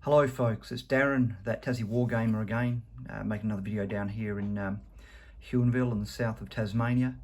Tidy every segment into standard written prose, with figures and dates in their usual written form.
Hello folks, it's Darren, that Tassie wargamer again, making another video down here in Huonville in the south of Tasmania.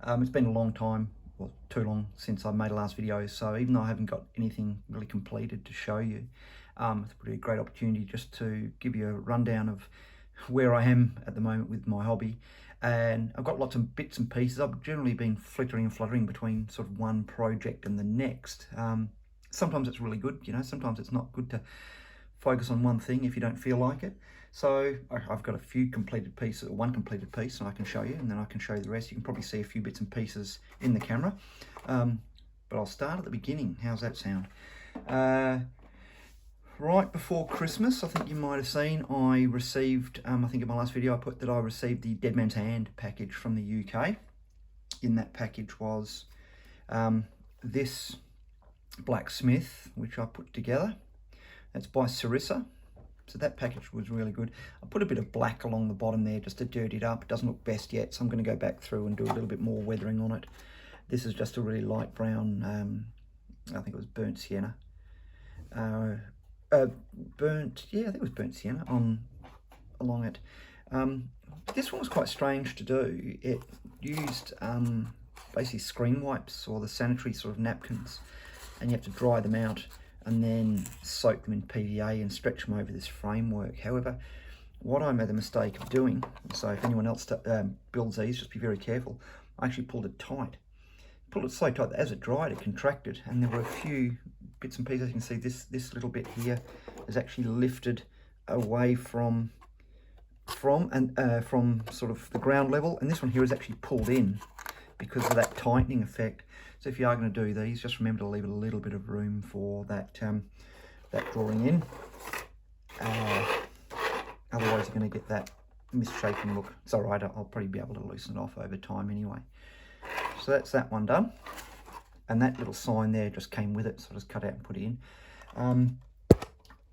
It's been a long time, well too long since I made a last video, so even though I haven't got anything really completed to show you, it's a pretty great opportunity just to give you a rundown of where I am at the moment with my hobby. And I've got lots of bits and pieces. I've generally been flittering and fluttering between sort of one project and the next. Sometimes it's really good, sometimes it's not good to focus on one thing if you don't feel like it. So I've got a few completed pieces, or one completed piece, and I can show you, and then I can show you the rest. You can probably see a few bits and pieces in the camera, but I'll start at the beginning. How's that sound? Right before Christmas, I think you might have seen, I received, I think in my last video I put that I received the Dead Man's Hand package from the UK. In that package was this blacksmith, which I put together. That's by Sarissa. So that package was really good. I put a bit of black along the bottom there just to dirty it up. It doesn't look best yet, so I'm going to go back through and do a little bit more weathering on it. This is just a really light brown, I think it was burnt sienna. I think it was burnt sienna along it. This one was quite strange to do. It used basically screen wipes, or the sanitary sort of napkins, and you have to dry them out and then soak them in PVA and stretch them over this framework. However, what I made the mistake of doing, so if anyone else builds these, just be very careful, I actually pulled it tight. Pulled it so tight that as it dried, it contracted, and there were a few bits and pieces. You can see this little bit here is actually lifted away from sort of the ground level, and this one here is actually pulled in because of that tightening effect. So if you are going to do these, just remember to leave a little bit of room for that that drawing in. Otherwise you're going to get that misshapen look. It's all right, I'll probably be able to loosen it off over time anyway. So that's that one done. And that little sign there just came with it, so I just cut out and put it in.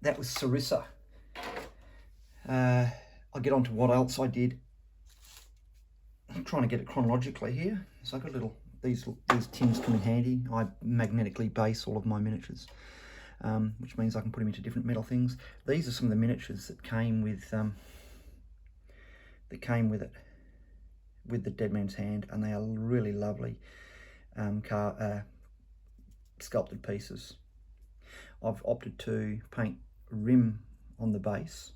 That was Sarissa. I'll get on to what else I did. I'm trying to get it chronologically here. So I've got these tins come in handy. I magnetically base all of my miniatures, which means I can put them into different metal things. These are some of the miniatures that came with it, with the Dead Man's Hand, and they are really lovely sculpted pieces. I've opted to paint rim on the base,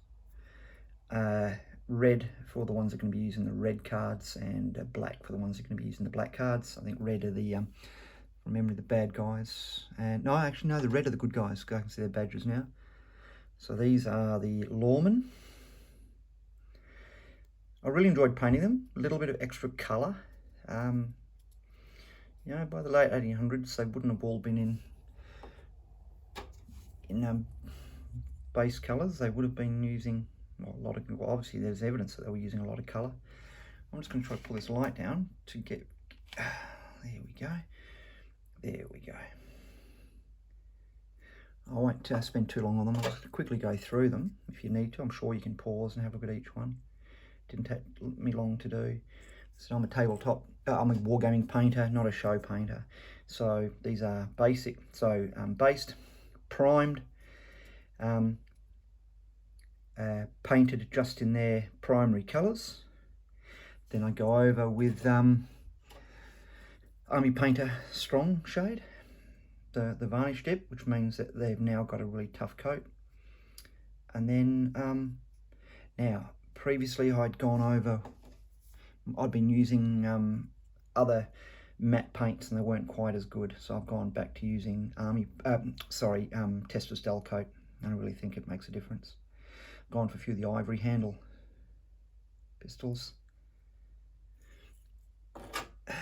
red for the ones that are going to be using the red cards, and black for the ones that are going to be using the black cards. I think red are the, from memory, the bad guys, and no, actually no, the red are the good guys. I can see their badges now. So these are the lawmen. I really enjoyed painting them. A little bit of extra colour. You know, by the late 1800s, they wouldn't have all been in base colours. They would have been using well, obviously there's evidence that they were using a lot of colour. I'm just going to try to pull this light down to get, there we go, there we go. I won't spend too long on them. I'll just quickly go through them if you need to. I'm sure you can pause and have a look at each one. Didn't take me long to do. So I'm a tabletop, I'm a wargaming painter, not a show painter. So these are basic, so based, primed, painted just in their primary colours. Then I go over with Army Painter Strong shade, the varnish dip, which means that they've now got a really tough coat. And then now previously I'd been using other matte paints and they weren't quite as good, so I've gone back to using Testor's Dull Coat, and I really think it makes a difference. Gone for a few of the ivory handle pistols. The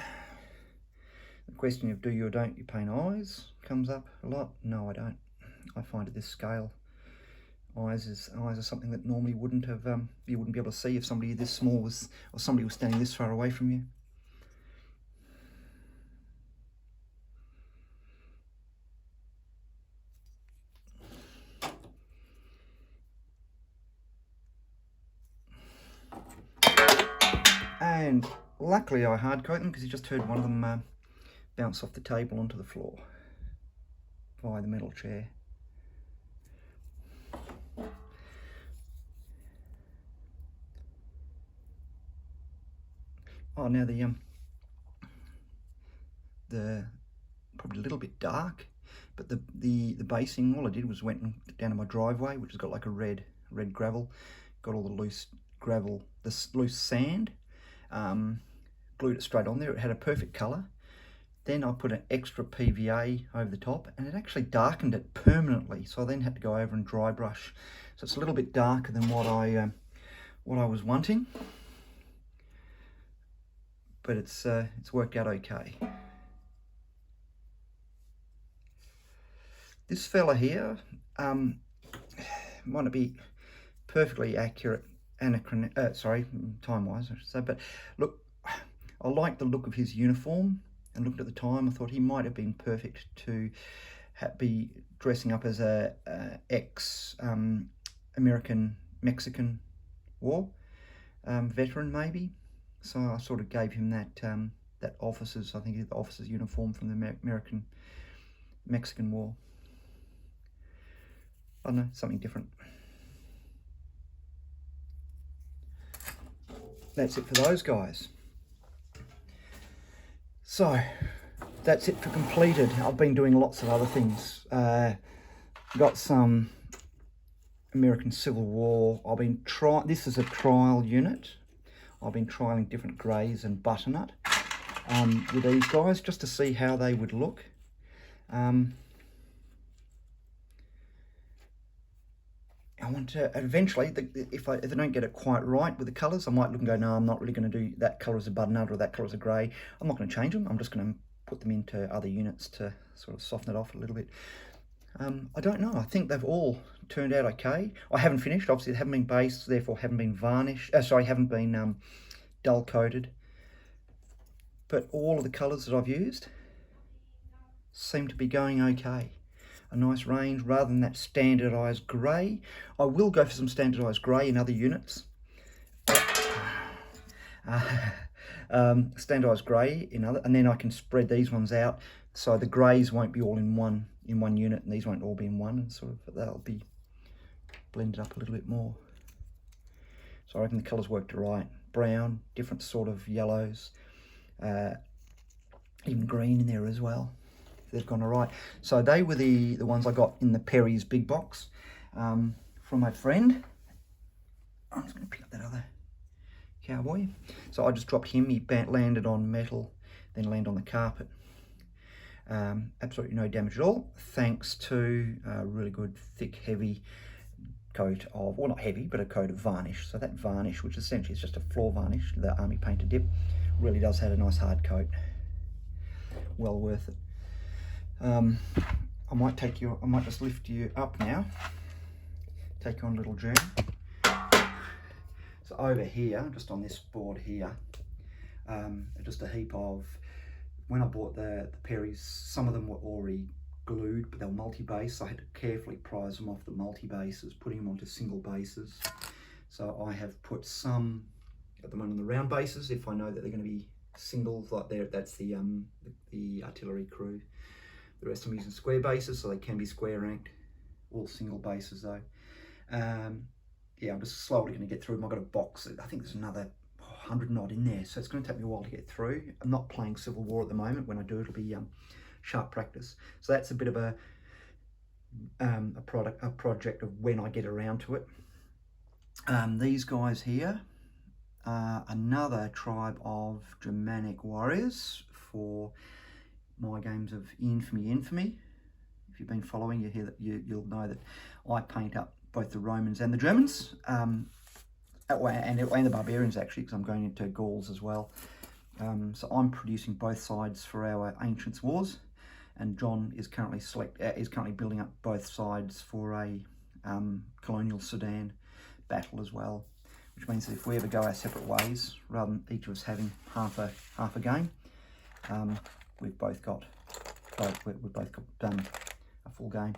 question of do you or don't you paint eyes comes up a lot. No, I don't. I find at this scale, eyes are something that normally wouldn't have you wouldn't be able to see if somebody this small was, or somebody was standing this far away from you. And luckily I hard coat them, because you just heard one of them bounce off the table onto the floor via the metal chair. Oh, now the probably a little bit dark, but the basing, all I did was went down to my driveway, which has got like a red gravel, got all the loose gravel, the loose sand, glued it straight on there. It had a perfect colour. Then I put an extra PVA over the top, and it actually darkened it permanently. So I then had to go over and dry brush. So it's a little bit darker than what I was wanting, but it's worked out okay. This fella here might not be perfectly accurate, time-wise, I should say. But look, I like the look of his uniform, and looked at the time, I thought he might have been perfect to be dressing up as a ex-American Mexican War veteran, maybe. So I sort of gave him that that officer's, I think the officer's uniform from the Mexican War. I don't know, something different. That's it for those guys. So that's it for completed. I've been doing lots of other things. Got some American Civil War. I've been this is a trial unit. I've been trialing different greys and butternut with these guys, just to see how they would look. I want to eventually, if I don't get it quite right with the colours, I might look and go, no, I'm not really going to do that colour as a butternut or that colour as a grey. I'm not going to change them. I'm just going to put them into other units to sort of soften it off a little bit. I don't know. I think they've all turned out okay. I haven't finished. Obviously, they haven't been based, therefore haven't been varnished. Haven't been dull coated. But all of the colours that I've used seem to be going okay. A nice range rather than that standardised grey. I will go for some standardised grey in other units. Standardised grey in other, and then I can spread these ones out so the greys won't be all in one unit, and these won't all be in one, and sort of they'll be blended up a little bit more. So I reckon the colours worked right. Brown, different sort of yellows, even green in there as well. They've gone all right. So they were the ones I got in the Perry's big box from my friend. I'm just going to pick up that other cowboy. So I just dropped him. He landed on metal, then landed on the carpet. Absolutely no damage at all, thanks to a really good, thick, heavy coat of, well, not heavy, but a coat of varnish. So that varnish, which essentially is just a floor varnish, the Army Painter Dip, really does have a nice hard coat. Well worth it. I might just lift you up now, take you on a little journey. So over here, just on this board here, just a heap of, when I bought the Perry's, some of them were already glued, but they were multi-base, so I had to carefully prise them off the multi-bases, putting them onto single bases. So I have put some at the moment on the round bases, if I know that they're going to be singles, like there, that's the artillery crew. The rest I'm using square bases, so they can be square ranked, all single bases though. Yeah, I'm just slowly going to get through them. I've got a box, I think there's another 100 and odd in there, so it's going to take me a while to get through. I'm not playing Civil War at the moment. When I do, it'll be sharp practice. So that's a bit of a project of when I get around to it. These guys here are another tribe of Germanic warriors for my games of Infamy. If you've been following, you hear that you'll know that I paint up both the Romans and the Germans, and the barbarians actually, because I'm going into Gauls as well. So I'm producing both sides for our Ancients Wars, and John is currently building up both sides for a colonial Sudan battle as well, which means that if we ever go our separate ways, rather than each of us having half a game, we've both got done a full game.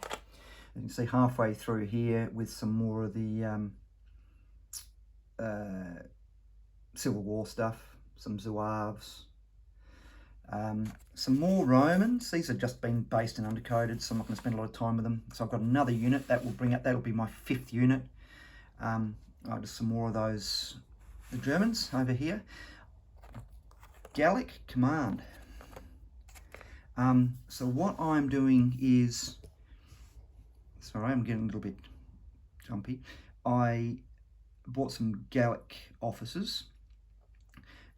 You can see halfway through here with some more of the Civil War stuff, some Zouaves, some more Romans. These have just been based and undercoated, so I'm not going to spend a lot of time with them. So I've got another unit that will that'll be my 5th unit. Just some more of those, the Germans over here. Gallic Command. So what I'm doing is, sorry, I'm getting a little bit jumpy. I bought some Gallic officers,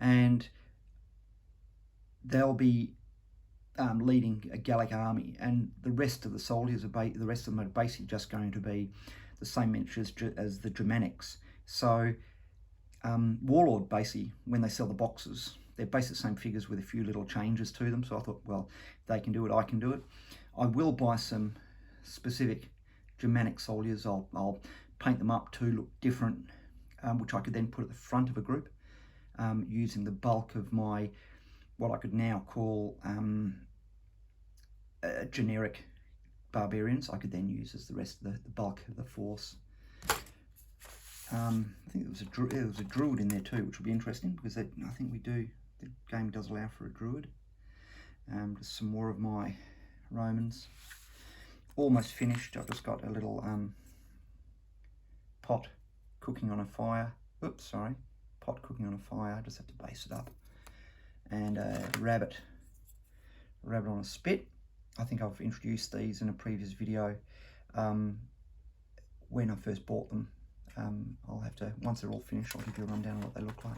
and they'll be leading a Gallic army, and the rest of the soldiers are the rest of them are basically just going to be the same miniatures as the Germanics. So Warlord, basically, when they sell the boxes, they're basically the same figures with a few little changes to them. So I thought, well, if they can do it, I can do it. I will buy some specific Germanic soldiers. I'll paint them up to look different, which I could then put at the front of a group, using the bulk of my, what I could now call generic barbarians. I could then use as the rest of the bulk of the force. I think there was a druid in there too, which will be interesting, because I think the game does allow for a druid. Just some more of my Romans. Almost finished. I've just got a little pot cooking on a fire. Oops, sorry. Pot cooking on a fire. I just have to base it up. And a rabbit on a spit. I think I've introduced these in a previous video when I first bought them. I'll have to, once they're all finished, I'll give you a rundown of what they look like.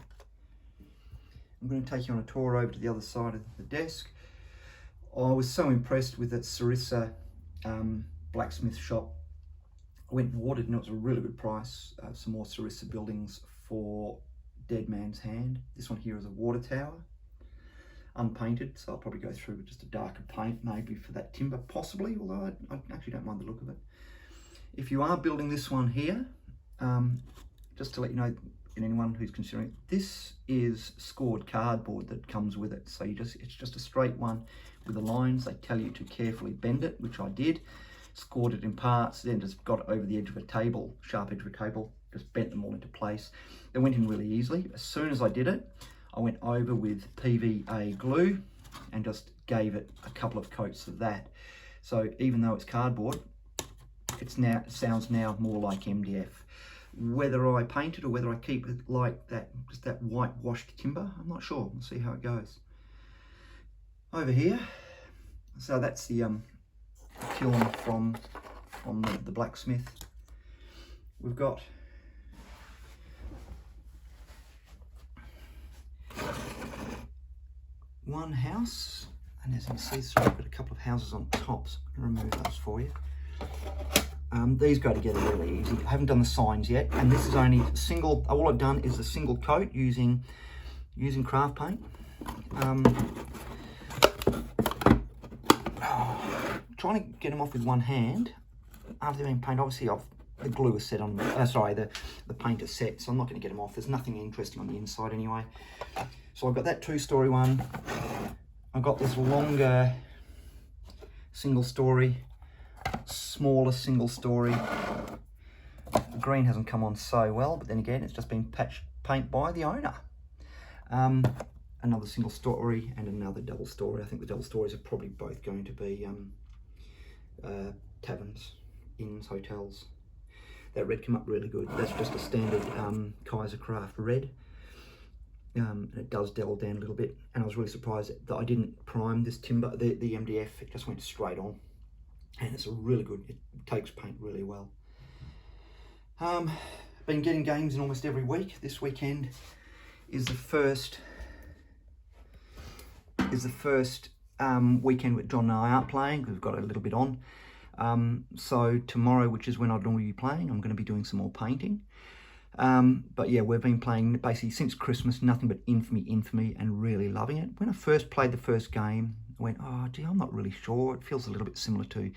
I'm going to take you on a tour over to the other side of the desk. I was so impressed with that Sarissa blacksmith shop. I went and ordered, and it was a really good price. Some more Sarissa buildings for Dead Man's Hand. This one here is a water tower, unpainted, so I'll probably go through with just a darker paint maybe for that timber, possibly, although I actually don't mind the look of it. If you are building this one here, just to let you know, and anyone who's considering it, this is scored cardboard that comes with it. So it's just a straight one with the lines. They tell you to carefully bend it, which I did. Scored it in parts, then just got it over the edge of a table, sharp edge of a table, just bent them all into place. They went in really easily. As soon as I did it, I went over with PVA glue and just gave it a couple of coats of that. So even though it's cardboard, it sounds now more like MDF. Whether I paint it or whether I keep it like that, just that whitewashed timber, I'm not sure. We'll see how it goes. Over here, so that's the kiln from the blacksmith. We've got one house, and as you can see, so I've got a couple of houses on top, so I'm going to remove those for you. These go together really easy. I haven't done the signs yet, and this is only single. All I've done is a single coat using craft paint. Trying to get them off with one hand after they've been painted. Obviously, the glue is set on. The paint is set, so I'm not going to get them off. There's nothing interesting on the inside anyway. So I've got that two-story one. I've got this longer single-story, smaller single-story. The green hasn't come on so well, but then again, it's just been patched paint by the owner. Another single story and another double story. I think the double stories are probably both going to be taverns, inns, hotels. That red came up really good. That's just a standard Kaiser Craft red. And it does delve down a little bit, and I was really surprised that I didn't prime this timber, the MDF. It just went straight on, and it's a really good, it takes paint really well. Been getting games in almost every week. This weekend is the first weekend with John and I aren't playing, because we've got a little bit on. So tomorrow, which is when I'd normally be playing, I'm going to be doing some more painting. But yeah, we've been playing basically since Christmas, nothing but Infamy, and really loving it. When I first played the first game, I went, oh gee, I'm not really sure. It feels a little bit similar to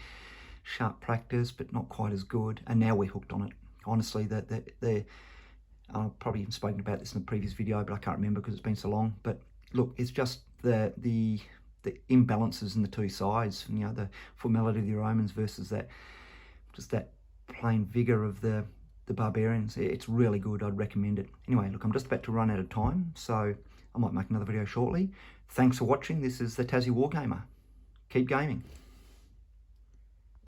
Sharp Practice, but not quite as good. And now we're hooked on it. Honestly, I've probably even spoken about this in the previous video, but I can't remember because it's been so long. But look, it's just the imbalances in the two sides, you know, the formality of the Romans versus that plain vigor of the barbarians. It's really good. I'd recommend it. Anyway, look, I'm just about to run out of time, so I might make another video shortly. Thanks for watching. This is the Tassie Wargamer. Keep gaming.